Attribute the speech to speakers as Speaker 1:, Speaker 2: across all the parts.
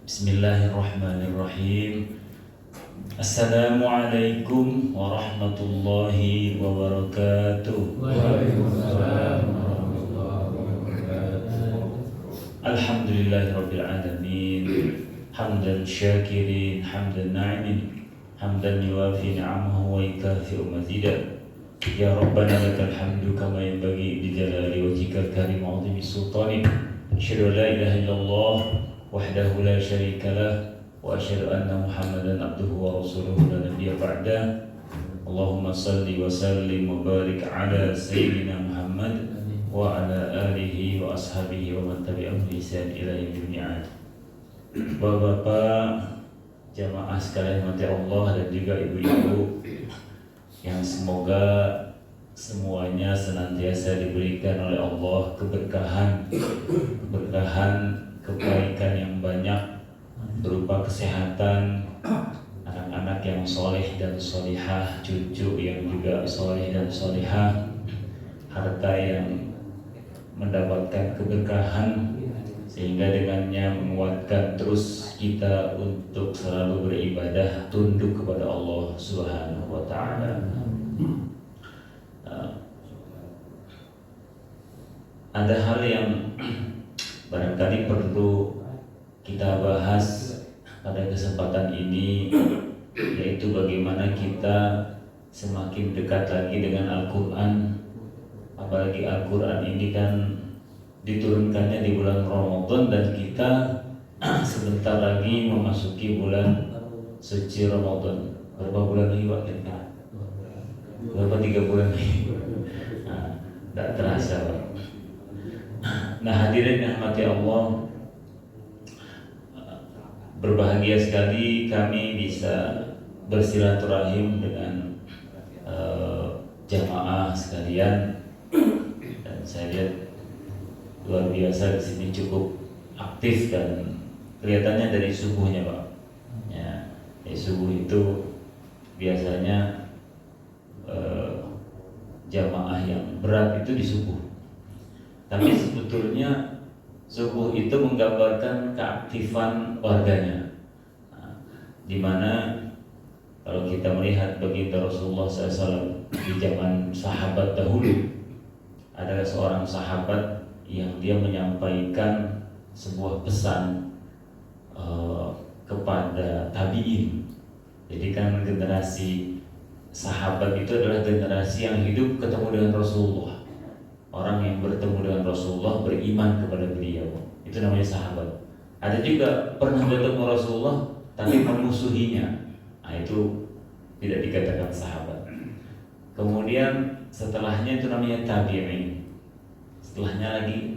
Speaker 1: Bismillahirrahmanirrahim. Assalamualaikum warahmatullahi wabarakatuh.
Speaker 2: Waalaikumsalam warahmatullahi wabarakatuh.
Speaker 1: Alhamdulillahirabbil alamin. Hamdan syakirin, hamdan na'imin, hamdan yuwafi ni'amahu wa yukafi'u mazidah. Ya Rabbana lakal hamdu kama yanbaghi li jalali wajhikal karim wa 'azimi sultanik. Asyhadu an la ilaha illallah wahdahu la syarika lah wa asyhadu anna Muhammadan abduhu wa rasuluhu la nabiyya ba'dah. Allahumma salli wa sallim wa barik ala sayyidina Muhammad wa ala alihi wa ashabihi wa man tabi'ahum bi ihsan ila yaumil mi'ad. Bapak-bapak, jamaah sekalian mati Allah dan juga ibu-ibu yang semoga semuanya senantiasa diberikan oleh Allah keberkahan, kebaikan yang banyak berupa kesehatan, anak-anak yang soleh dan solihah, cucu yang juga soleh dan solihah, harta yang mendapatkan keberkahan sehingga dengannya menguatkan terus kita untuk selalu beribadah tunduk kepada Allah Subhanahu wa taala. Ada hal yang barangkali perlu kita bahas pada kesempatan ini, yaitu bagaimana kita semakin dekat lagi dengan Al-Quran. Apalagi Al-Quran ini kan diturunkannya di bulan Ramadan dan kita sebentar lagi memasuki bulan suci Ramadan. Berapa bulan lagi Pak? Berapa 3 bulan lagi? Tidak terasa Pak. Nah, hadirin yang rahmati Allah, berbahagia sekali kami bisa bersilaturahim dengan jamaah sekalian, dan saya lihat luar biasa di sini cukup aktif dan kelihatannya dari subuhnya Pak. Ya, dari subuh itu biasanya jamaah yang berat itu di subuh. Tapi sebetulnya subuh itu menggambarkan keaktifan warganya, di mana kalau kita melihat baginda Rasulullah SAW di zaman sahabat dahulu, ada seorang sahabat yang dia menyampaikan sebuah pesan kepada tabi'in. Jadi kan generasi sahabat itu adalah generasi yang hidup ketemu dengan Rasulullah. Orang yang bertemu dengan Rasulullah, beriman kepada beliau, itu namanya sahabat. Ada juga pernah bertemu Rasulullah tapi memusuhinya, nah itu tidak dikatakan sahabat. Kemudian setelahnya itu namanya tabi'in. Setelahnya lagi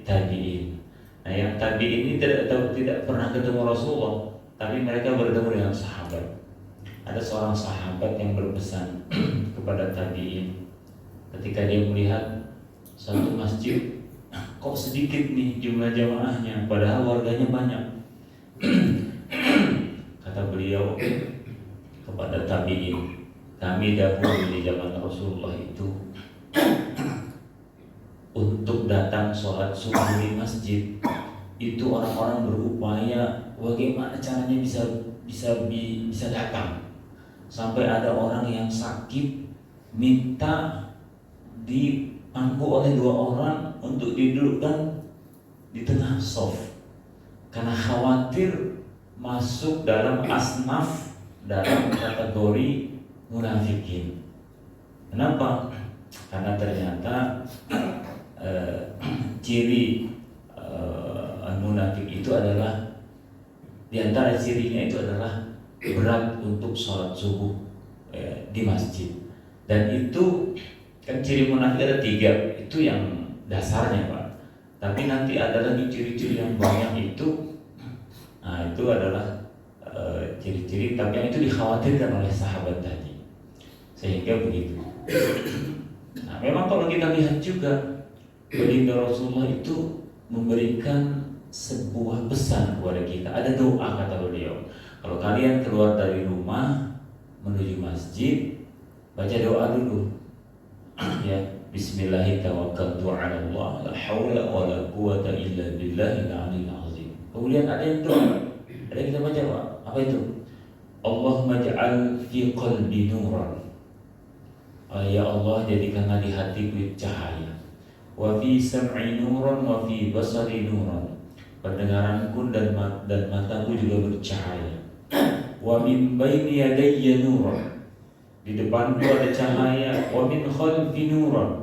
Speaker 1: tabi'in. Nah, yang tabi'in ini tidak pernah ketemu Rasulullah, tapi mereka bertemu dengan sahabat. Ada seorang sahabat yang berpesan kepada tabi'in ketika dia melihat satu masjid kok sedikit nih jumlah jamaahnya, padahal warganya banyak. Kata beliau kepada tabi'in, kami dahulu di zaman Rasulullah itu untuk datang sholat subuh di masjid itu orang-orang berupaya bagaimana caranya bisa datang. Sampai ada orang yang sakit minta dianggu oleh 2 orang untuk didudukkan di tengah shaf karena khawatir masuk dalam asnaf, dalam kategori munafikin. Kenapa? Karena ternyata ciri munafik itu adalah, di antara cirinya itu adalah berat untuk sholat subuh di masjid. Dan itu kan ciri munafik ada 3, itu yang dasarnya Pak. Tapi nanti ada lagi ciri-ciri yang banyak itu. Nah, itu adalah ciri-ciri, tapi yang itu dikhawatirkan oleh sahabat tadi. Sehingga begitu. Nah, memang kalau kita lihat juga baginda Rasulullah itu memberikan sebuah pesan kepada kita. Ada doa kata beliau. Kalau kalian keluar dari rumah menuju masjid, baca doa dulu. Ya, Bismillahi tawakkaltu 'ala Allah, la haula wa la quwata illa billahil 'aliyyil 'azim. Kemudian ada yang doa, ada yang kita baca Pak. Apa itu? Allahumma ja'al fi qalbi nuran. Ya Allah, jadikanlah di hatiku cahaya. Wa fi sam'i nuran wa fi basari nuran. Pendengaranku dan mataku juga bercahaya. Wa min baini yadayya nuran. Di depanku ada cahaya. Wa min khalfi nuran.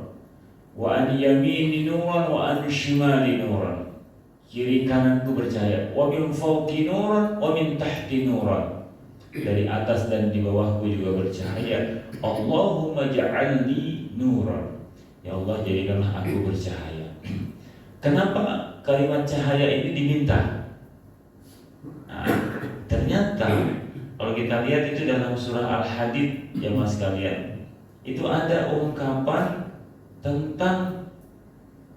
Speaker 1: Wa an yamini nuran wa an shimali nuran. Kiri kananku bercahaya. Wa min fawqi nuran wa min tahti nuran. Dari atas dan di bawahku juga bercahaya. Allahumma ja'alni nuran. Ya Allah, jadikanlah aku bercahaya. Kenapa kalimat cahaya ini diminta? Nah, ternyata kalau kita lihat itu dalam surah Al-Hadid, jemaah sekalian, itu ada ungkapan tentang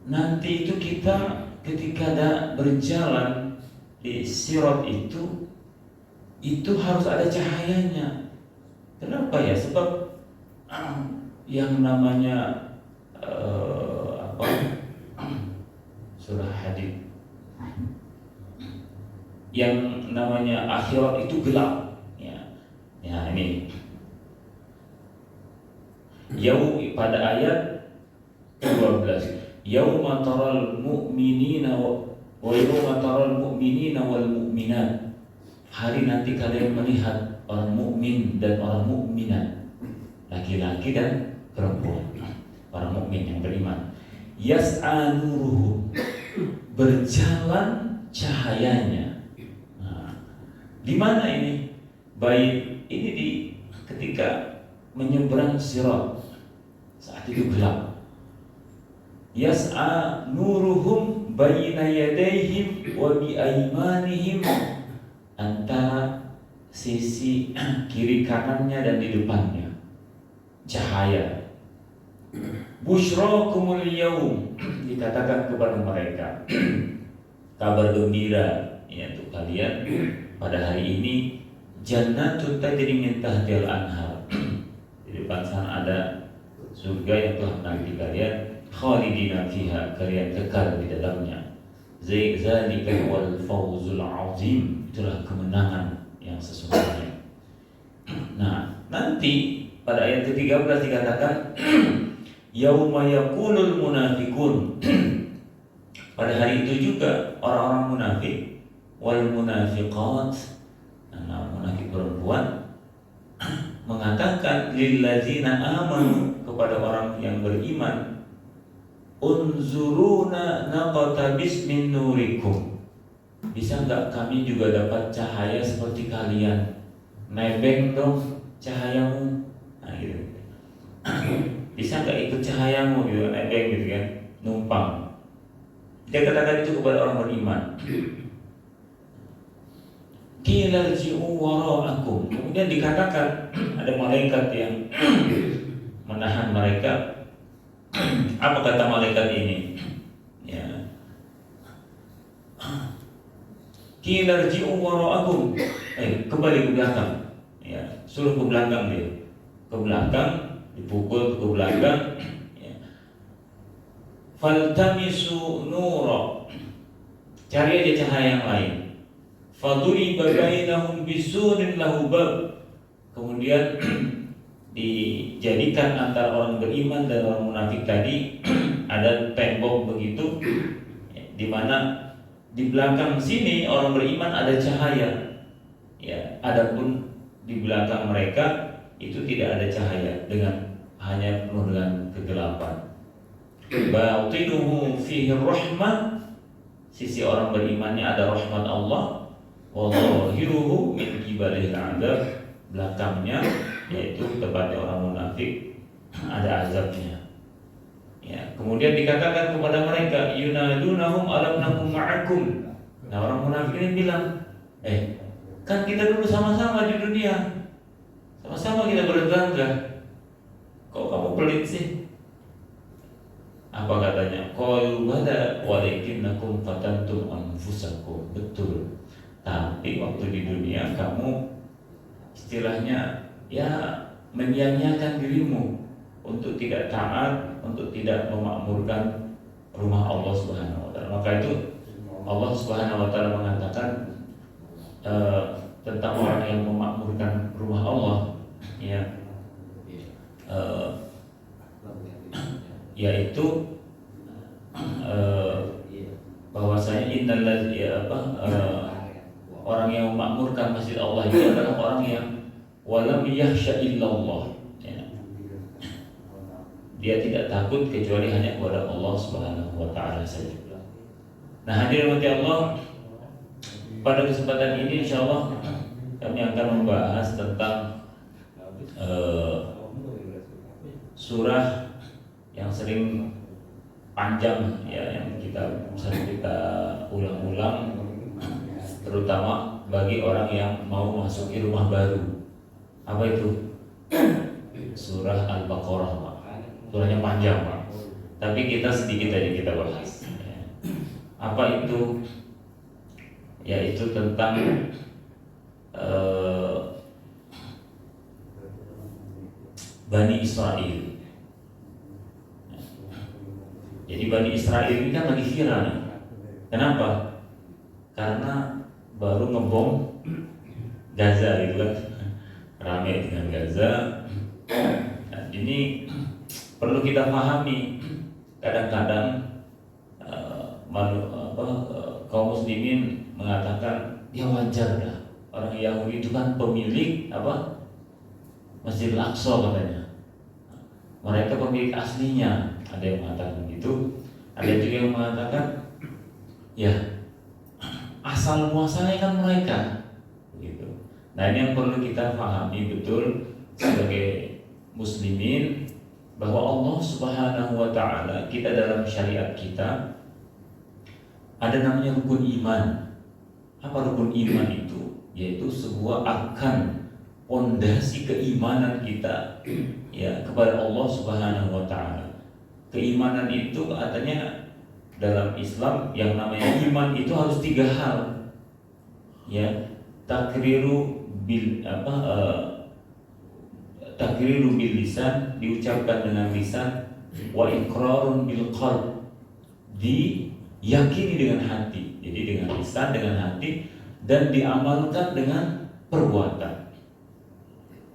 Speaker 1: nanti itu kita ketika berjalan di sirat itu harus ada cahayanya. Kenapa ya? Sebab yang namanya surah Hadid, yang namanya akhirat itu gelap. Ya ini. Pada ayat 12, yauma taral mu'minina wa yauma taral mu'minina wal mu'minat. Hari nanti kalian melihat orang mukmin dan orang mukminat, laki-laki dan perempuan, orang mukmin yang beriman. Yas'a nuruhum, berjalan cahayanya. Nah, di mana ini? Baik, ini di ketika menyeberang sirat, saat itu gelap. Yas'a nuruhum baina yadayhim wa bi aymanihim, antara sisi kiri kanannya dan di depannya cahaya. Busyrakumul yaum, dikatakan kepada mereka kabar gembira ya untuk kalian pada hari ini. Jannatun tajri min tahtiha al-anhar, di depan sana ada surga yang telah menanti kalian. Khalidina fiha, kalian kekal di dalamnya. Zalika wal fawzul azim, itulah kemenangan yang sesungguhnya. Nah, nanti pada ayat ke-13 dikatakan yauma yaqulul munafiqun, pada hari itu juga orang-orang munafik wal munafiqat, munafik perempuan, mengatakan lillazina amanu, kepada orang yang beriman, unzuruna naqtabis min nurikum, bisa enggak kami juga dapat cahaya seperti kalian, nebeng dong cahayamu. Nah gitu. Bisa enggak ikut cahayamu gitu, nebeng gitu kan, numpang. Dia katakan itu kepada orang beriman. Qila rji'u wara'akum, kemudian dikatakan ada malaikat yang menahan mereka. Apa kata malaikat ini? Ya. Qila rji'u wara'akum, kembali ke belakang. Ya, suruh ke belakang dia. Ke belakang, dipukul ke belakang. Ya. Faltamisu nura, cari aja cahaya yang lain. Faduriba bainahum bisurin lahu bab, kemudian dijadikan antara orang beriman dan orang munafik tadi ada tembok begitu, di mana di belakang sini orang beriman ada cahaya, ya, adapun di belakang mereka itu tidak ada cahaya, dengan hanya penuh dengan kegelapan. Batinuhu fihi rahmah, sisi orang berimannya ada rahmat Allah. Wallahiruhu min qibalil adab, belakangnya yaitu tempatnya orang munafik ada azabnya. Ya, kemudian dikatakan kepada mereka, yunadunahum alam nakum ma'akum. Nah, orang munafik ini bilang, kan kita dulu sama-sama di dunia, sama-sama kita bertetangga, kok kamu pelit sih? Apa katanya? Qalu bala walakinnakum fatantum anfusakum. Betul, tapi waktu di dunia kamu istilahnya ya menyia-nyiakan dirimu, untuk tidak taat, untuk tidak memakmurkan rumah Allah Subhanahu wa taala. Maka itu Allah Subhanahu wa taala mengatakan tentang orang yang memakmurkan rumah Allah, ya, yaitu bahwasanya orang yang memakmurkan masjid Allah itu adalah orang yang walam yakhsha illallah, ya. Dia tidak takut kecuali hanya kepada Allah Subhanahu wa taala saja. Nah, hadirin Allah, pada kesempatan ini insyaallah kami akan membahas tentang surah yang sering panjang, ya, yang sering kita ulang-ulang, terutama bagi orang yang mau masuki rumah baru. Apa itu? Surah Al-Baqarah, Pak. Surahnya panjang, Pak. Tapi kita sedikit aja kita bahas. Apa itu? Yaitu tentang Bani Israel. Jadi Bani Israel ini kan lagi viral nih. Kenapa? Karena baru ngebom Gaza gitu kan, ramai dengan Gaza. Nah, ini perlu kita pahami. Kadang-kadang kaum muslimin mengatakan ya wajar dah, orang Yahudi itu kan pemilik Masjidil Aqsa katanya. Mereka pemilik aslinya. Ada yang mengatakan begitu, ada juga yang mengatakan ya asal muasalnya kan mereka, gitu. Nah, ini yang perlu kita pahami betul sebagai muslimin, bahwa Allah Subhanahu wa taala, kita dalam syariat kita ada namanya rukun iman. Apa rukun iman itu? Yaitu sebuah arkan, pondasi keimanan kita, ya, kepada Allah Subhanahu wa taala. Keimanan itu katanya dalam Islam yang namanya iman itu harus 3 hal, ya. Takriru bil lisan, diucapkan dengan lisan, wa iqrarun bil qalb, diyakini dengan hati. Jadi dengan lisan, dengan hati, dan diamalkan dengan perbuatan.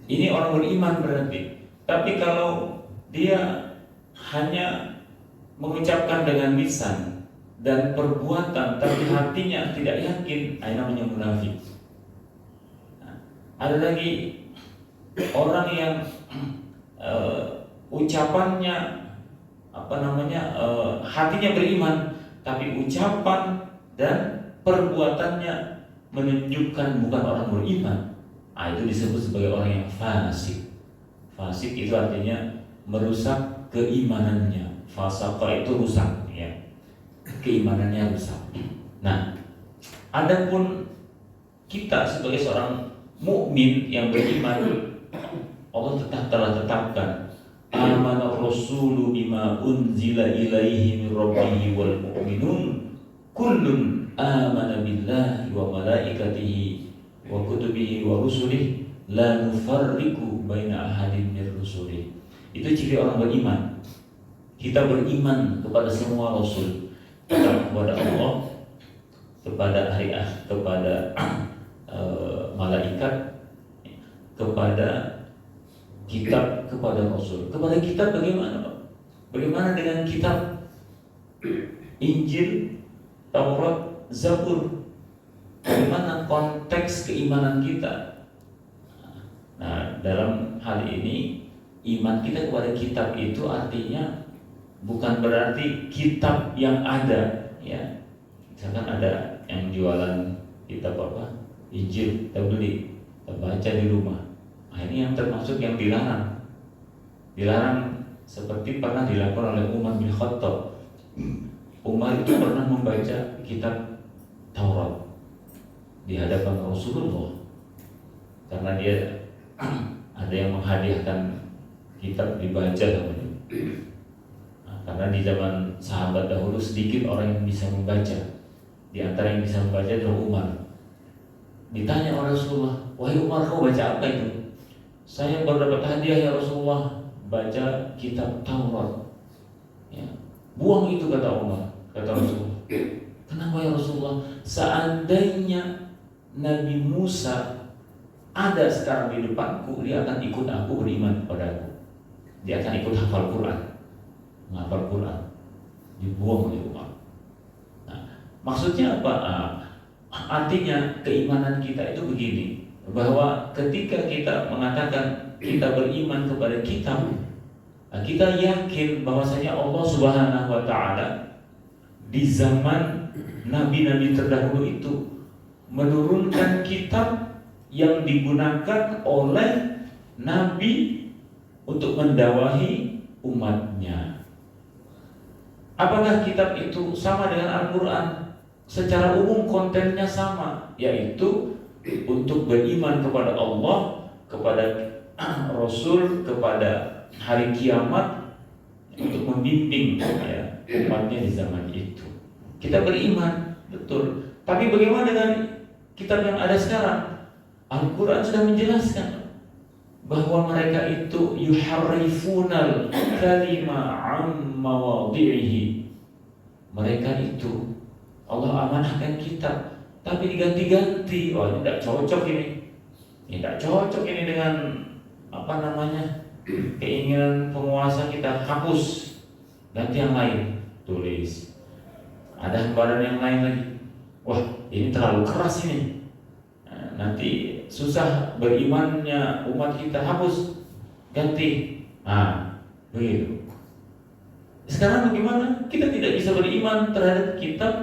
Speaker 1: Ini orang beriman berarti. Tapi kalau dia hanya mengucapkan dengan lisan dan perbuatan, tapi hatinya tidak yakin, ini namanya munafik. Nah, ada lagi orang yang ucapannya hatinya beriman, tapi ucapan dan perbuatannya menunjukkan bukan orang beriman. Nah, itu disebut sebagai orang yang fasik. Fasik itu artinya merusak keimanannya. Fasaqah itu rusak, ya. Keimanannya rusak. Nah, adapun kita sebagai seorang mukmin yang beriman, Allah telah tetapkan amana rasulu bima unzila ilaihi min rabbih wal mu'minun kullun amana billahi wa malaikatihi wa kutubihi wa rusulihi la nufarriqu baina ahadin min rusulihi. Itu ciri orang beriman. Kita beriman kepada semua rasul, kepada Allah, kepada hari akhir, kepada malaikat, kepada kitab, kepada rasul. Kepada kitab bagaimana, Pak? Bagaimana dengan kitab Injil, Taurat, Zabur? Bagaimana konteks keimanan kita? Nah, dalam hal ini iman kita kepada kitab itu artinya bukan berarti kitab yang ada, ya. Misalkan ada yang jualan kitab Injil, kita beli, kita baca di rumah. Nah, ini yang termasuk yang dilarang. Dilarang seperti pernah dilakukan oleh Umar bin Khattab. Umar itu pernah membaca kitab Taurat di hadapan Rasulullah, karena dia ada yang menghadiahkan kitab dibaca sama dia. Nah, karena di zaman sahabat dahulu sedikit orang yang bisa membaca. Di antara yang bisa membaca adalah Umar. Ditanya oleh Rasulullah, wahai Umar, kau baca apa itu? Saya baru dapat hadiah ya Rasulullah, baca kitab Taurat. Ya. Buang itu, kata Umar, kata Rasulullah. Kenapa ya Rasulullah? Seandainya Nabi Musa ada sekarang di depanku, dia akan ikut aku, beriman kepadaku. Dia akan ikut hafal Quran, menghafal Quran. Dibuang oleh Umar. Nah, maksudnya apa? Artinya keimanan kita itu begini, bahwa ketika kita mengatakan kita beriman kepada kitab, kita yakin bahwasanya Allah Subhanahu wa Ta'ala di zaman nabi-nabi terdahulu itu menurunkan kitab yang digunakan oleh nabi untuk mendakwahi umatnya. Apakah kitab itu sama dengan Al-Quran? Secara umum kontennya sama, yaitu untuk beriman kepada Allah, kepada Rasul, kepada hari kiamat, untuk membimbing ya, umatnya di zaman itu. Kita beriman, betul. Tapi bagaimana dengan kitab yang ada sekarang? Al-Quran sudah menjelaskan bahwa mereka itu yuharrifunal kalima an mawadhi'ihi. Mereka itu Allah amanahkan kitab, tapi diganti-ganti. Oh, ini tidak cocok ini. Ini tidak cocok ini dengan keinginan penguasa, kita hapus, ganti yang lain, tulis. Ada lembaran yang lain lagi. Wah, ini terlalu keras ini. Nanti susah berimannya umat kita, hapus, ganti. Begitu. Sekarang bagaimana? Kita tidak bisa beriman terhadap kitab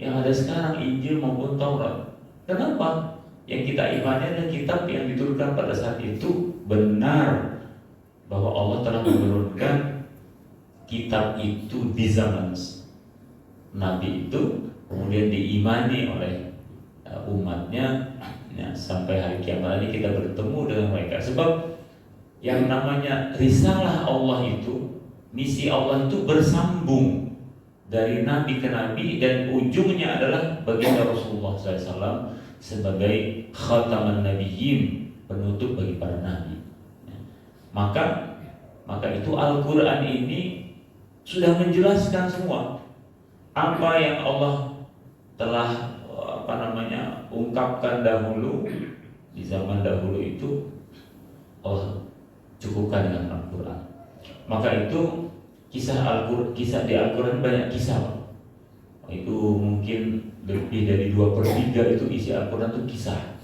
Speaker 1: yang ada sekarang, Injil maupun Taurat. Kenapa? Yang kita imani adalah kitab yang diturunkan pada saat itu benar, bahwa Allah telah menurunkan kitab itu di zaman Nabi itu, kemudian diimani oleh umatnya ya, sampai hari kiamat ini kita bertemu dengan mereka. Sebab yang namanya risalah Allah itu, misi Allah itu bersambung dari nabi ke nabi, dan ujungnya adalah baginda Rasulullah SAW sebagai khataman nabiyyin, penutup bagi para nabi. Maka itu Al-Quran ini sudah menjelaskan semua apa yang Allah telah ungkapkan dahulu di zaman dahulu itu. Allah cukupkan dengan Al-Quran. Maka itu kisah di Al-Quran banyak kisah. Itu mungkin lebih dari 2/3 itu isi Al-Quran itu kisah.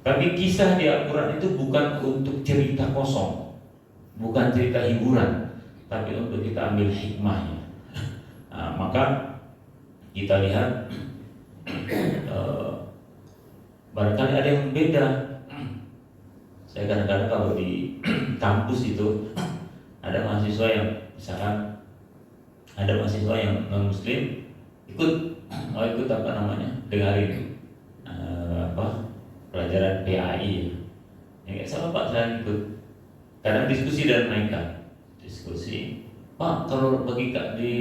Speaker 1: Tapi kisah di Al-Quran itu bukan untuk cerita kosong, bukan cerita hiburan, tapi untuk kita ambil hikmahnya. Maka kita lihat barangkali ada yang beda. Saya kadang-kadang kalau di kampus itu ada mahasiswa yang misalkan ada mahasiswa yang non muslim ikut dengarin pelajaran PAI ya, sama Pak saya ikut. Kadang diskusi dan mereka diskusi, Pak, kalau bagi di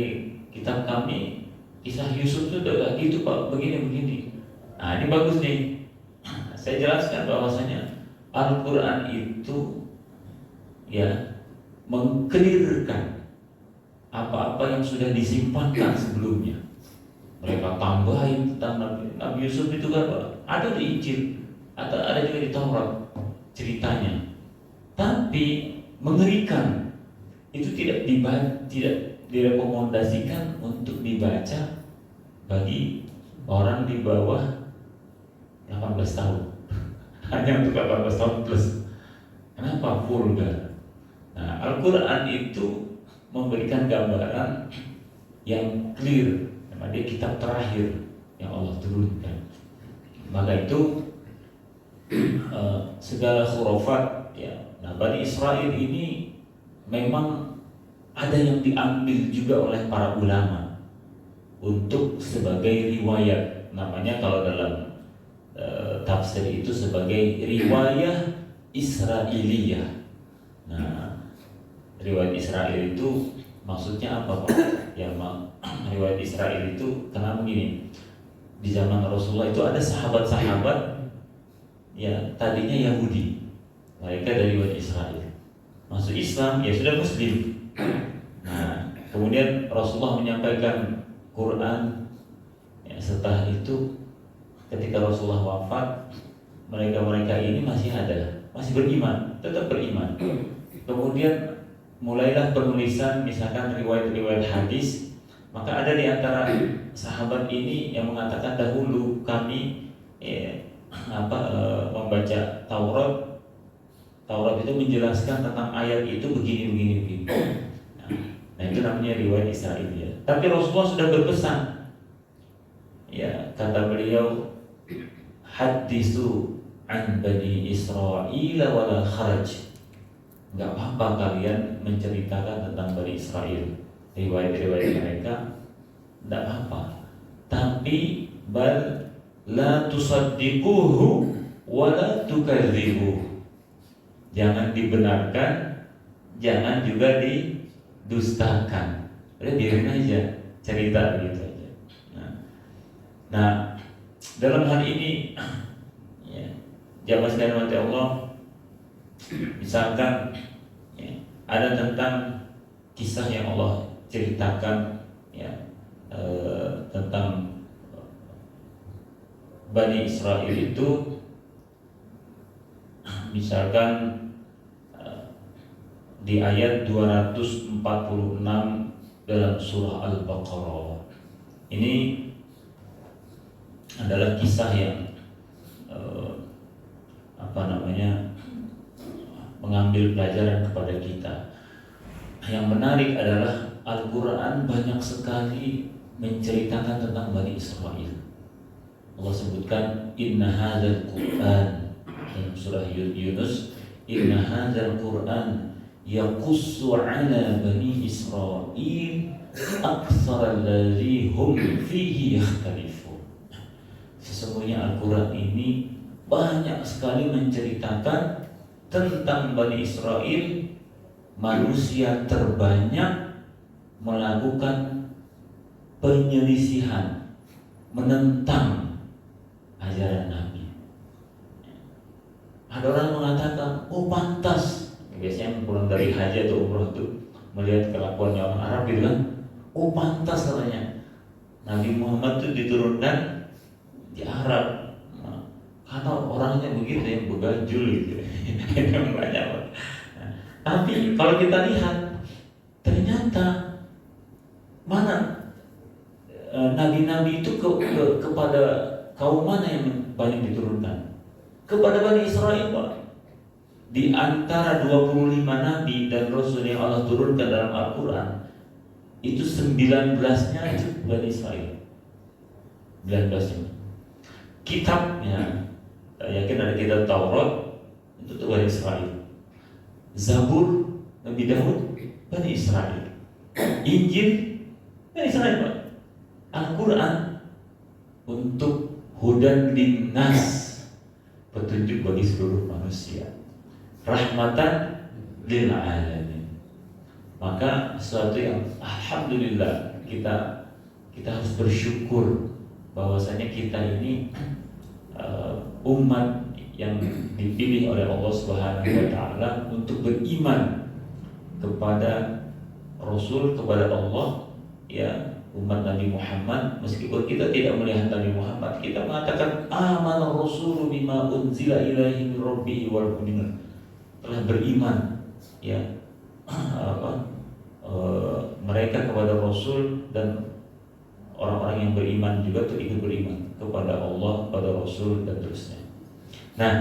Speaker 1: kitab kami kisah Yusuf itu udah gitu Pak, begini. Ini bagus nih. Saya jelaskan bahwasanya Al-Quran itu ya mengkelirkan apa-apa yang sudah disimpankan sebelumnya. Mereka tambahin tentang Nabi Yusuf itu kan ada di Injil, ada juga di Taurat ceritanya. Tapi mengerikan, itu tidak direkomendasikan untuk dibaca bagi orang di bawah 18 tahun. Hanya untuk 18 tahun plus. Kenapa? Vulgar. Nah, Al-Quran itu memberikan gambaran yang clear. Karena dia kitab terakhir yang Allah turunkan. Maka itu segala khurafat ya. Nah, Bani Israel ini memang ada yang diambil juga oleh para ulama untuk sebagai riwayat. Namanya kalau dalam tafsir itu sebagai riwayah Israiliyah. Nah, riwayat Israel itu maksudnya apa Pak? Ya, riwayat Israel itu karena begini, di zaman Rasulullah itu ada sahabat-sahabat ya tadinya Yahudi, mereka dari Bani Israel. masuk Islam, ya sudah Muslim. Nah, kemudian Rasulullah menyampaikan Quran. Ya, setelah itu, ketika Rasulullah wafat, mereka ini masih ada, masih beriman, tetap beriman. Kemudian mulailah penulisan, misalkan riwayat-riwayat hadis. Maka ada di antara sahabat ini yang mengatakan, dahulu kami membaca Taurat. Taurat itu menjelaskan tentang ayat itu begini. Nah, itu namanya riwayat Israel ya. Tapi Rasulullah sudah berpesan. Ya, kata beliau, haditsu an bani Israil wala kharaj. Enggak apa-apa kalian menceritakan tentang Bani Israel, riwayat-riwayat mereka, enggak apa-apa. Tapi bal la tusaddiquhu wa la tukadzibuhu. Jangan dibenarkan, jangan juga didustakan. Udah biarin aja, cerita begitu aja. Nah, dalam hal ini ya, jamaah sekalian mati Allah, misalkan ya, ada tentang kisah yang Allah ceritakan ya, tentang Bani Israel itu, misalkan di ayat 246 dalam surah Al-Baqarah. Ini adalah kisah yang mengambil pelajaran kepada kita. Yang menarik adalah Al-Quran banyak sekali menceritakan tentang Bani Israel. Allah sebutkan inna hadzal Qur'an dalam surah Yunus, inna hadzal Qur'an yaqussu 'ala bani Israil aktsara allazi hum fihi yakhtalifun. Sesungguhnya Al-Quran ini banyak sekali menceritakan tentang Bani Israel, manusia terbanyak melakukan penyelisihan, menentang ajaran Nabi. Ada orang mengatakan, oh pantas, biasanya pulang dari haji atau umroh itu melihat kelakuannya orang Arab gitu kan, oh pantas katanya Nabi Muhammad itu diturunkan di Arab karena orangnya begitu yang begajul gitu. Yang banyak. Tapi kalau kita lihat, ternyata mana nabi-nabi itu kepada kaum mana yang banyak diturunkan? Kepada Bani Israel, Pak. Di antara 25 nabi dan rasul yang Allah turunkan dalam Al-Quran, itu 19-nya itu Bani Israel. 19-nya. Kitabnya, yakin ada kitab Taurat, itu tuh Bani Israel. Zabur, Nabi Daud, Bani Israel. Injil, Bani Israel, Pak. Al-Quran untuk hudan linnas, petunjuk bagi seluruh manusia, rahmatan lil alamin. Maka sesuatu yang alhamdulillah kita harus bersyukur bahwasanya kita ini umat yang dipilih oleh Allah Subhanahu wa taala untuk beriman kepada Rasul, kepada Allah, ya, umat Nabi Muhammad. Meskipun kita tidak melihat Nabi Muhammad, kita mengatakan amana rasulu bima unzila ilaihi min rabbih wal mu'minun, telah beriman ya mereka kepada Rasul, dan orang-orang yang beriman juga ikut beriman kepada Allah, kepada Rasul, dan terusnya. Nah,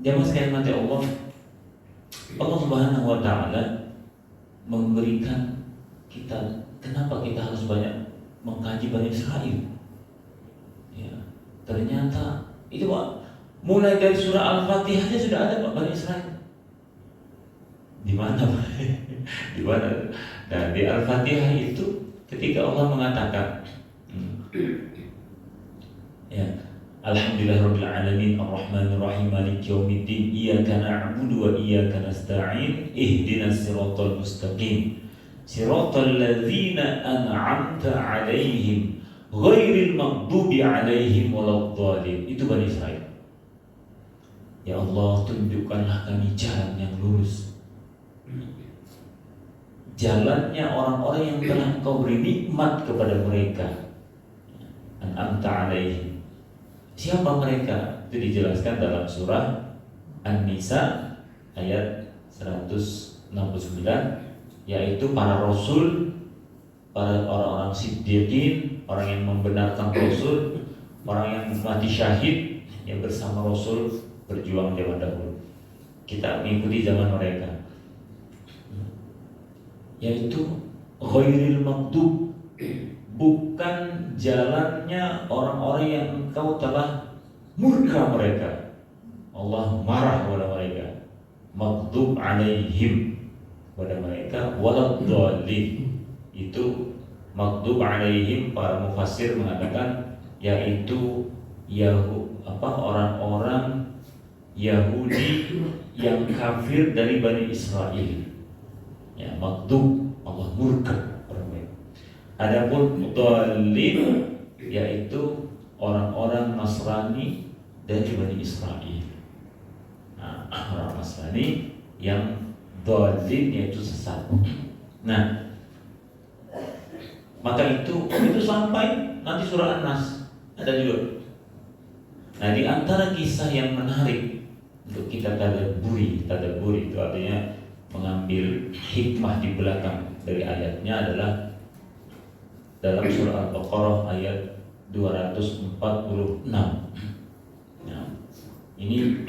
Speaker 1: jamaah sekalian mati Allah, Allah Subhanahu wa taala memberikan kita, kenapa kita harus banyak mengkaji Bani Israel? Ya, ternyata itu Pak, mulai dari surah Al-Fatihah aja sudah ada Pak Bani Israel. Di mana Pak? Di mana? Nah, di Al-Fatihah itu ketika Allah mengatakan ya, Alhamdulillahirabbil alamin arrahmanir rahim maliki yaumiddin iyyaka na'budu wa iyyaka nasta'in ihdinas siratal mustaqim siratal ladzina an'amta 'alaihim ghairil maghdubi 'alaihim waladdallin. Itu Bani Israil. Ya Allah, tunjukkanlah kami jalan yang lurus. jalannya orang-orang yang telah Engkau beri nikmat kepada mereka. An'amta alaihim. Siapa mereka? Itu dijelaskan dalam surah An-Nisa ayat 169, yaitu para rasul, para orang-orang siddiqin, orang yang membenarkan rasul, orang yang mati syahid yang bersama rasul berjuang zaman dahulu. Kita mengikuti zaman mereka, yaitu ghairil maghdub, bukan jalannya orang-orang yang Engkau telah murka mereka. Allah marah kepada mereka. Maghdub alaihim, kepada mereka, waladdallin. Itu maghdub alaihim, para mufassir mengatakan yaitu orang-orang Yahudi yang kafir dari Bani Israel. Ya, maghdub, Allah murka kepada mereka. Adapun dhalin yaitu orang-orang Nasrani dari Bani Israel. Nah, orang Nasrani yang dhalin yaitu sesat. Nah, maka itu sampai nanti surah An-Nas ada juga. Nah, di antara kisah yang menarik untuk kita tadabburi itu artinya mengambil hikmah di belakang dari ayatnya adalah dalam surah Al-Baqarah ayat 246. Nah, ini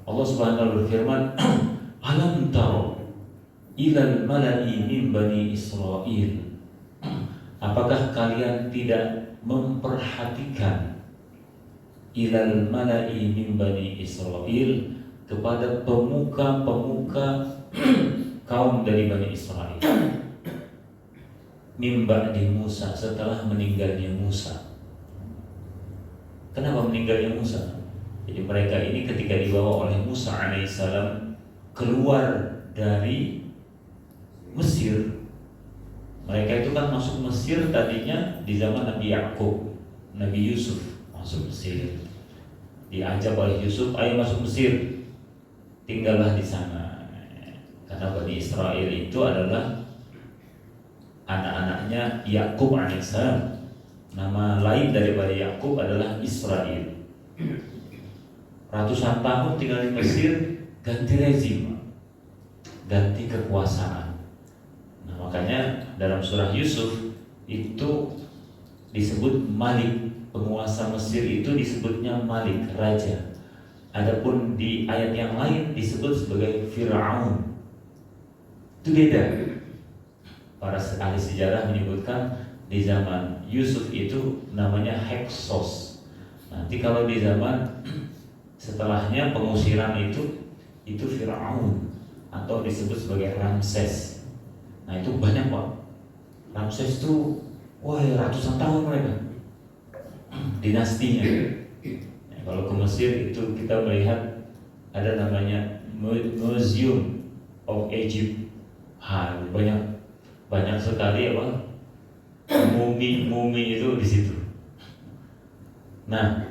Speaker 1: Allah Subhanahu wa taala berfirman, "Alam taro ilal mala'i min bani Israil." Apakah kalian tidak memperhatikan ilal mala'i min bani Israil, kepada pemuka-pemuka kaum dari Bani Israel, mimba di Musa, setelah meninggalnya Musa. Kenapa meninggalnya Musa? Jadi mereka ini ketika dibawa oleh Musa alaihissalam keluar dari Mesir, mereka itu kan masuk Mesir tadinya di zaman Nabi Yakub, Nabi Yusuf masuk Mesir, diajak oleh Yusuf, ayo masuk Mesir, tinggallah di sana. Karena Bani Israel itu adalah anak-anaknya Yakub alaihissalam. Nama lain dari Bani Yakub adalah Israel. Ratusan tahun tinggal di Mesir, ganti rezim, ganti kekuasaan. Nah, makanya dalam surah Yusuf itu disebut Malik, penguasa Mesir itu disebutnya Malik, raja. Adapun di ayat yang lain disebut sebagai Fir'aun. Itu beda. Para ahli sejarah menyebutkan di zaman Yusuf itu namanya Heksos. Nanti kalau di zaman setelahnya pengusiran itu Fir'aun atau disebut sebagai Ramses. Nah, itu banyak, Pak. Ramses itu ratusan tahun mereka dinastinya. Kalau ke Mesir itu kita melihat ada namanya Museum of Egypt. Banyak sekali mumi itu di situ. Nah,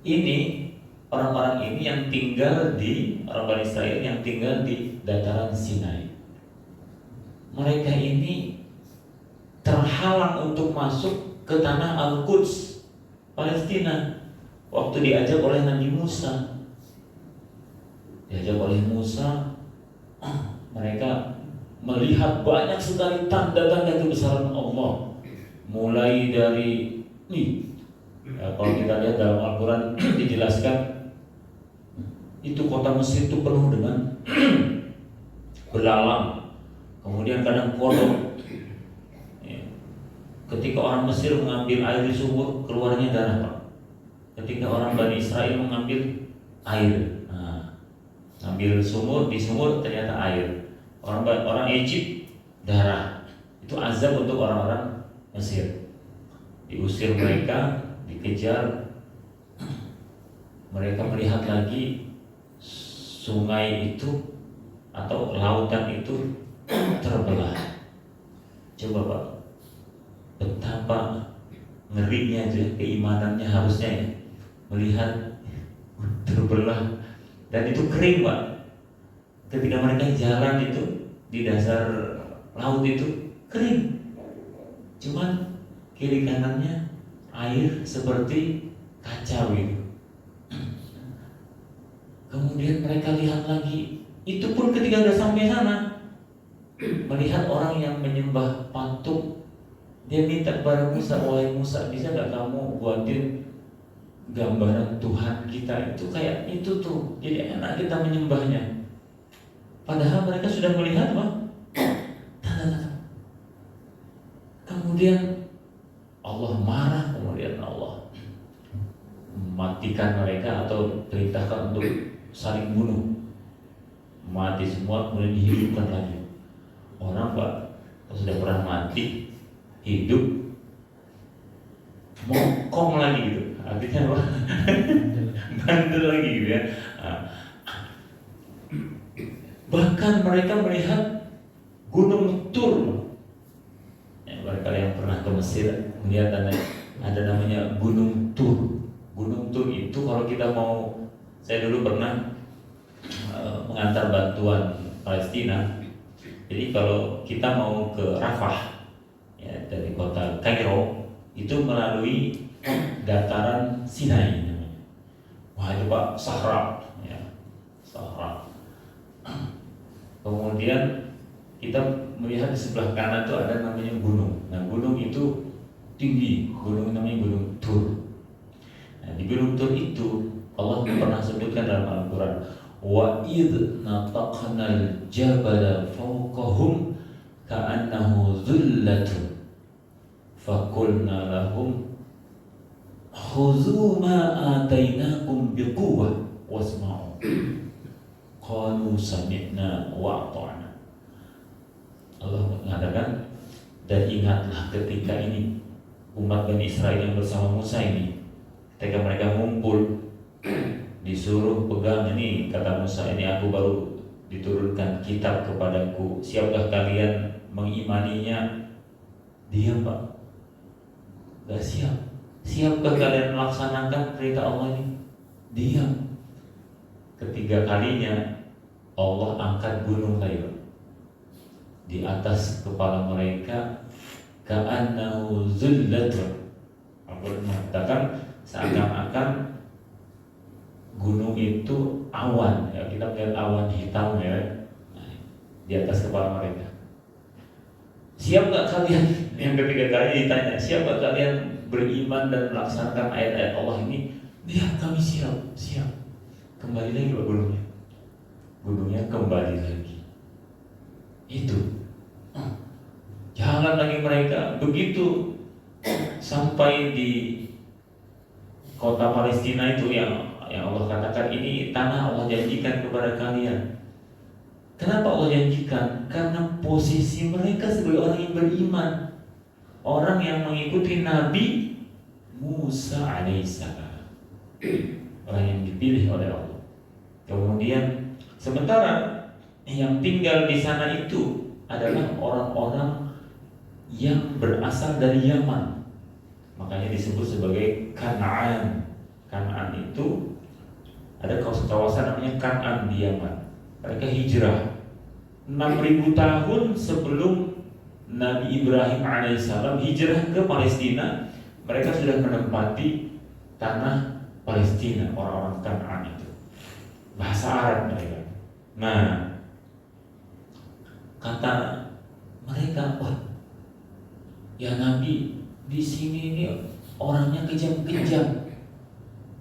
Speaker 1: ini orang-orang ini yang tinggal di orang Israel yang tinggal di dataran Sinai. Mereka ini terhalang untuk masuk ke tanah Al-Quds, Palestina, waktu diajak oleh Nabi Musa. Mereka melihat banyak sekali tanda-tanda kebesaran Allah. Mulai dari kalau kita lihat dalam Al-Quran dijelaskan itu kota Mesir itu penuh dengan belalang, kemudian kadang kodok. Ketika orang Mesir mengambil air di sumur, keluarnya darah, Pak. Ketika orang Bani Israel mengambil air, ambil di sumur ternyata air. Orang Egypt darah. Itu azab untuk orang-orang Mesir. Diusir mereka, dikejar. Mereka melihat lagi sungai itu atau lautan itu terbelah. Coba, Pak, betapa ngerinya aja keimanannya harusnya ya, melihat terbelah dan itu kering, Pak. ketika mereka jalan itu di dasar laut itu kering, cuman kiri kanannya air seperti kacau gitu. Kemudian mereka lihat lagi, itu pun ketika udah sampai sana, melihat orang yang menyembah patung. Dia minta kepada Musa, wahai Musa, bisa gak kamu buatin gambaran Tuhan kita itu kayak itu tuh, jadi enak kita menyembahnya. Padahal mereka sudah melihat tanda-tanda. Kemudian Allah marah, kemudian Allah matikan mereka atau perintahkan untuk saling bunuh. Mati semua, kemudian dihidupkan lagi. Orang sudah pernah mati, hidup, mokong lagi gitu. Artinya apa? Bandel lagi gitu ya. Bahkan mereka melihat Gunung Tur. Ya, barangkali yang pernah ke Mesir melihat ada namanya Gunung Tur. Gunung Tur itu kalau kita mau, saya dulu pernah mengantar bantuan Palestina. Jadi kalau kita mau ke Rafah, ya, dari kota Kairo itu melalui dataran Sinai namanya. Wah itu Pak Sahara, ya, Sahara. Kemudian kita melihat di sebelah kanan itu ada namanya gunung. Nah gunung itu tinggi, gunung namanya Gunung Tur. Nah di Gunung Tur itu Allah pernah sebutkan dalam Al-Quran, wa idh nataqnal jabala fawqahum ka'annahu dhullatun faqulna lahum khudhu ma atainakum biquwwah wasma'u qalu sami'na wa ata'na. Allah mengatakan, dan ingatlah ketika ini umat Bani Israel yang bersama Musa ini, ketika mereka ngumpul disuruh pegang ini, kata Musa, ini aku baru diturunkan kitab kepadaku, siapkah kalian mengimaninya? Diam Pak, gak siap. Siapkah kalian melaksanakan perintah Allah ini? Diam. Ketiga kalinya Allah angkat gunung kayu di atas kepala mereka, ka'annahu zullatun. Allah mengatakan seakan-akan gunung itu awan, ya, kita melihat awan hitam ya, di atas kepala mereka. Siap gak kalian? Yang ketiga kali ditanya, siap gak kalian beriman dan melaksanakan ayat-ayat Allah ini? Ya kami siap, siap. Kembali lagi ke gunungnya. Gunungnya kembali lagi. Itu jalan lagi mereka. Begitu sampai di kota Palestina itu yang Allah katakan, ini tanah Allah janjikan kepada kalian. Kenapa Allah janjikan? Karena posisi mereka sebagai orang yang beriman, orang yang mengikuti Nabi Musa alaihissalam, orang yang dipilih oleh Allah. Kemudian sementara yang tinggal di sana itu adalah orang-orang yang berasal dari Yaman, makanya disebut sebagai Kanaan. Kanaan itu ada kawasan namanya Kanaan di Yaman. Mereka hijrah 6.000 tahun sebelum Nabi Ibrahim alaihissalam hijrah ke Palestina. Mereka sudah menempati tanah Palestina, orang-orang Kanaan itu. Bahasa Arab mereka. Nah, kata mereka, wah, ya Nabi di sini ini orangnya kejam-kejam,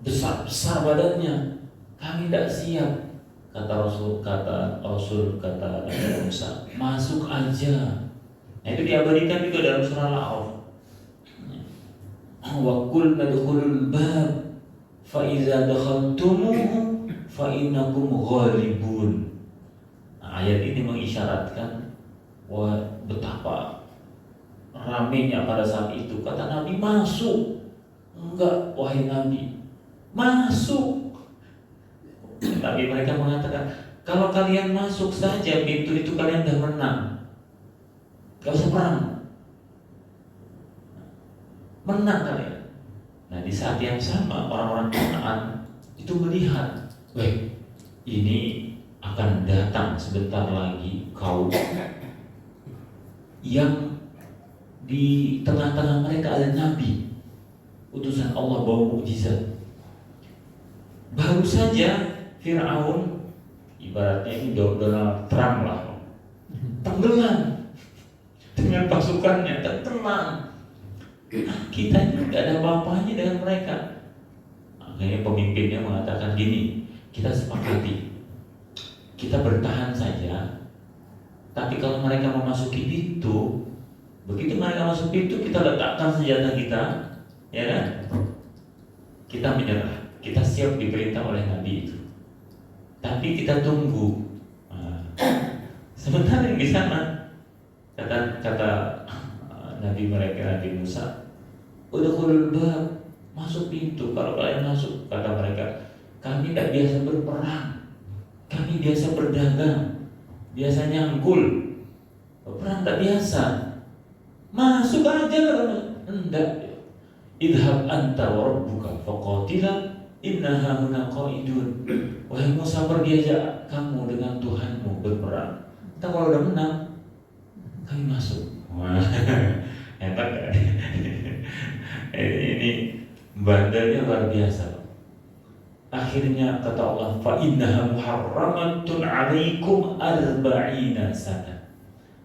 Speaker 1: besar-besar badannya, kami tidak siap. Kata Rasul, kata Nabi Musa, masuk aja. Nah, itu diabadikan juga dalam surah Al-A'raf. Wa qul nadkhulul bab fa iza dakhaltumuhu fa innakum ghalibun. Nah, ayat ini mengisyaratkan betapa ramainya pada saat itu. Kata Nabi, masuk. Enggak, wahai Nabi, masuk. Tapi mereka mengatakan, kalau kalian masuk saja pintu itu kalian sudah menang, gak usah perang, menang kalian. Nah di saat yang sama orang-orang Kanaan itu melihat, weh, ini akan datang sebentar lagi kaum yang di tengah-tengah mereka ada nabi, utusan Allah bawa mukjizat. Baru saja Fir'aun, ibaratnya ini Donald Trump lah, tenggelam dengan pasukannya, tenggelam. Kita ini tidak ada apa-apanya dengan mereka. Akhirnya pemimpinnya mengatakan gini, kita sepakati, kita bertahan saja. Tapi kalau mereka memasuki pintu, begitu mereka masuk pintu, kita letakkan senjata kita, ya kan? Kita menyerah. Kita siap diperintah oleh Nabi itu. Tapi kita tunggu. Sebentar yang di sana, kata Nabi mereka, Nabi Musa, udkhulul bab, masuk pintu. Kalau kalian masuk, kata mereka, kami tidak biasa berperang, kami biasa berdagang, biasa nyangkul, perang tak biasa. Masuk aja. Enggak. Idhab anta wa rabbuka faqatila inna hahuna qaidun. Wahai Musa, pergi aja kamu dengan Tuhanmu berperang. Kita kalau udah menang, kami masuk. Wah, hebat kan? Ini bandelnya luar biasa. Akhirnya kata Allah, fa innaha muharramatun 'alaikum arba'ina sana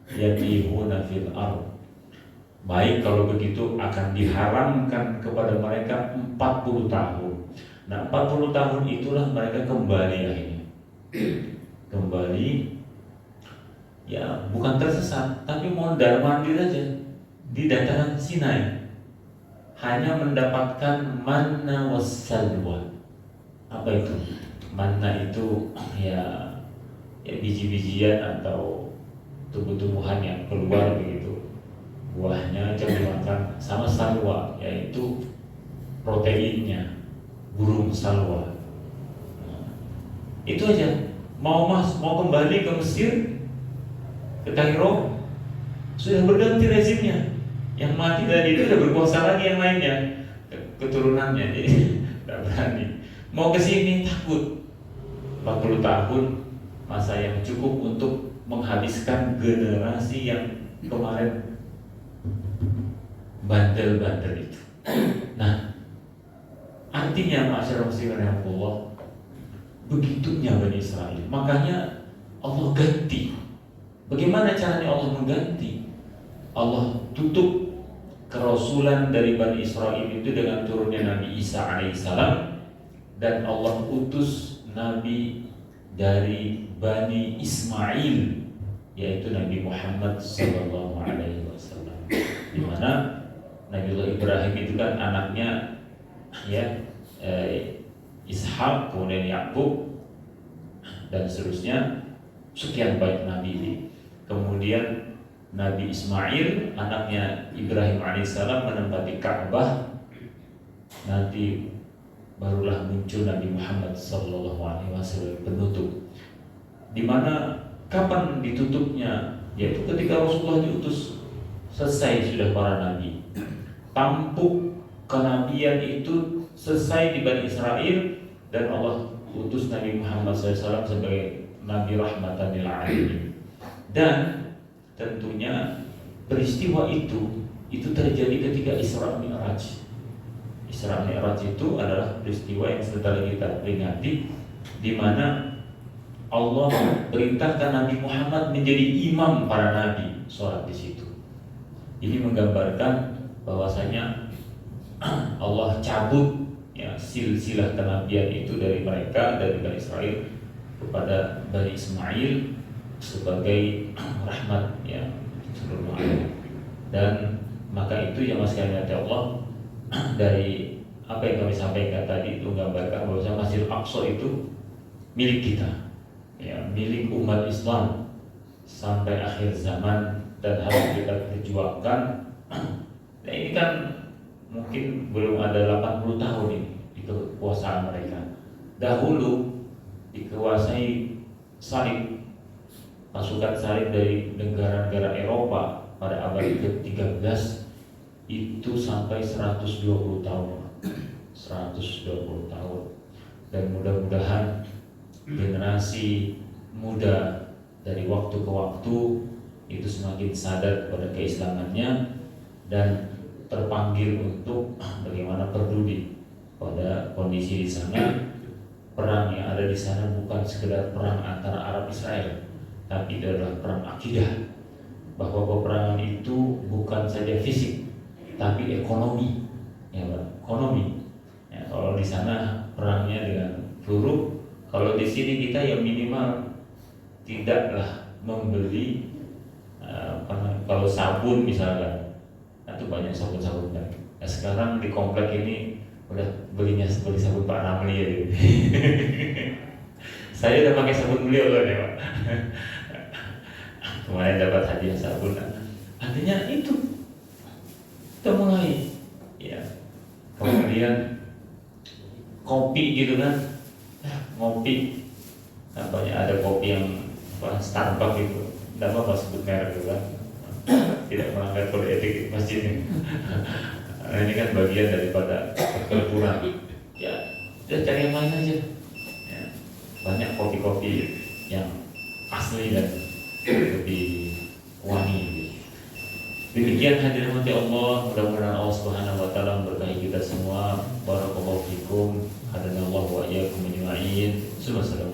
Speaker 1: yatihuna fil ardh. Baik, kalau begitu akan diharamkan kepada mereka 40 tahun. Nah, 40 tahun itulah mereka kembali akhirnya. Kembali, ya bukan tersesat, tapi mondar-mandir aja di dataran Sinai. Hanya mendapatkan manna wassalwa. Apa itu? Manna itu ya biji-bijian atau tumbuh-tumbuhan yang keluar begitu. Buahnya aja dimakan, sama salwa, yaitu proteinnya, burung salwa. Itu aja. Mau kembali ke Mesir, ke Kairo, sudah berganti rezimnya. Yang mati tadi itu sudah berkuasa lagi yang lainnya, keturunannya, jadi tidak berani. Mau ke sini takut. 40 tahun masa yang cukup untuk menghabiskan generasi yang kemarin bandel-bandel itu. Nah, artinya masyarakat muslimin Allah, begitunya Bani Israel. Makanya Allah ganti. Bagaimana caranya Allah mengganti? Allah tutup kerasulan dari Bani Israel itu dengan turunnya Nabi Isa alaihissalam, dan Allah utus Nabi dari Bani Ismail, yaitu Nabi Muhammad sallallahu alaihi wasallam. Di mana Nabiullah Ibrahim itu kan anaknya Ishak, kemudian Yakub, dan seterusnya, sekian banyak nabi ini. Kemudian Nabi Ismail, anaknya Ibrahim alaihissalam, menempati Ka'bah. Nanti barulah muncul Nabi Muhammad sallallahu alaihi wasallam penutup. Di mana kapan ditutupnya? Yaitu ketika Rasulullah diutus. Selesai sudah para nabi. Tampuk kenabian itu selesai di Bani Israel, dan Allah utus Nabi Muhammad SAW sebagai Nabi Rahmatan lil Alamin. Dan tentunya peristiwa itu terjadi ketika Isra Mi'raj. Isra Mi'raj itu adalah peristiwa yang sebentar lagi kita peringati, di mana Allah perintahkan Nabi Muhammad menjadi imam para nabi sholat di situ. Ini menggambarkan bahwasanya Allah cabut silsilah kenabian itu dari mereka, dari Bani Israel kepada Bani Ismail sebagai rahmat seluruh alam. Dan maka itu yang masih kami Allah, dari apa yang kami sampaikan tadi itu menggambarkan bahwasanya Masjidil Aqsa itu milik kita, milik umat Islam sampai akhir zaman, dan harus kita perjuangkan. Nah, ini kan mungkin belum ada 80 tahun ini di kekuasaan mereka. Dahulu dikuasai salib, pasukan salib dari negara-negara Eropa pada abad ke-13 itu sampai 120 tahun. 120 tahun. Dan mudah-mudahan generasi muda dari waktu ke waktu itu semakin sadar pada keislamannya dan terpanggil untuk bagaimana peduli pada kondisi di sana. Perang yang ada di sana bukan sekedar perang antara Arab Israel, tapi itu adalah perang akidah, bahwa peperangan itu bukan saja fisik tapi ekonomi, ya Pak, ekonomi. Ya, kalau di sana perangnya dengan peluru, kalau di sini kita ya minimal tidaklah membeli kalau sabun misalkan, itu banyak sabun-sabun kan. Nah, sekarang di komplek ini udah beli sabun Pak Ramli ya gitu. Saya udah pakai sabun beliau loh ya Pak. Kemarin dapat hadiah sabun. Artinya itu kita mulai ya. Kemudian kopi gitu kan, ngopi. Banyak ada kopi yang Starbucks gitu, tidak apa sebut merek gitu kan, tidak melanggar kode etik masjid ini. Nah, ini kan bagian daripada kekulturan. Ya, udah cari yang lain aja. Ya, banyak kopi-kopi yang asli dan lebih wangi. Gitu. Demikian hadirin mati Allah, mudah-mudahan Allah Subhanahu wa taala memberkahi kita semua. Barakallahu fikum, hadanallahu wa iyyakum ajma'in. Assalamualaikum.